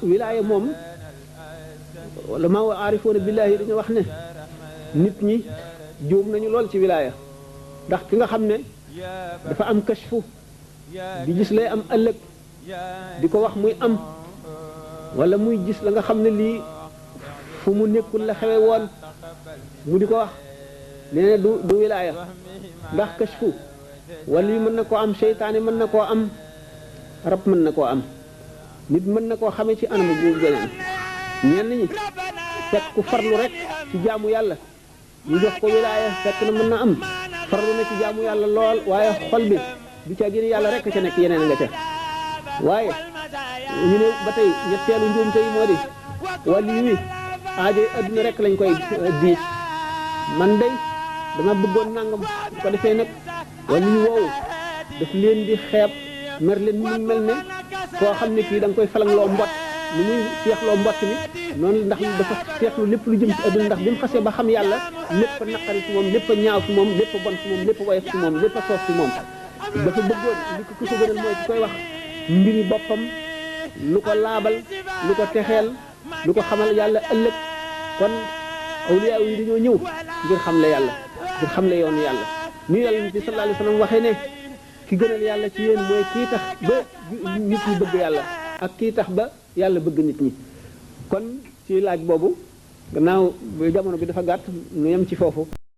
wilaaya moom wala maa wa aarifoona billaahi dañu wax ne nit ñi juum nañu lool ci wilaaya ndax ki nga xam ne dafa am kashfu di gis lay am ëllëg di ko wax muy am wala muy gis la nga xam ne lii fu mu nekkul la xewe woon mu di ko wax nee na du wilaaya ndax kashfu wala yi mën na koo am seytaane mën na koo am rab mën na koo am nit mën na koo xamee ci anam bu gëneen ñenn ñi fekk ku farlu rek ci jaamu yàlla ñu jox ko wilaaya fekk na mën na am farlu na ci jaamu yàlla lool waaye xol bi du ca gën yàlla rek ca nekk yeneen nga ca waaye ñu ne ba tey ñetteelu njuumte yi moo di wàllu wi aajo adduna rek lañ koy diis man day dama bëggoon nangam bu ko defee nag wàllu woowu daf leen di xeeb mer leen mu mel ne koo xam ne kii da nga koy falangloo mbott ni muy seexloo mbott mi noonu ndax dafa seexlu lépp lu jëm ci adduna ndax bi mu xasee ba xam yàlla lépp a naqari ci moom lépp a ñaaw ci moom lépp a bon ci moom lépp a woyof ci moom lépp a soof ci moom dafa bëggoon li ko ko gënal mooy ci koy wax mbiri boppam lu ko laabal lu ko texeel lu ko xamal yàlla ëllëg kon awliya yi dañoo ñëw ngir xamle yàlla ngir xamle yoonu yàlla ni yàlla bi sallallahu alayhi wa sallam waxee ne ki gënal yàlla ci yéen mooy kii tax ba nit ñi bëgg yàlla ak kii tax ba yàlla bëgg nit ñi kon ci laaj boobu gannaaw jamono bi dafa gàtt nu yem ci foofu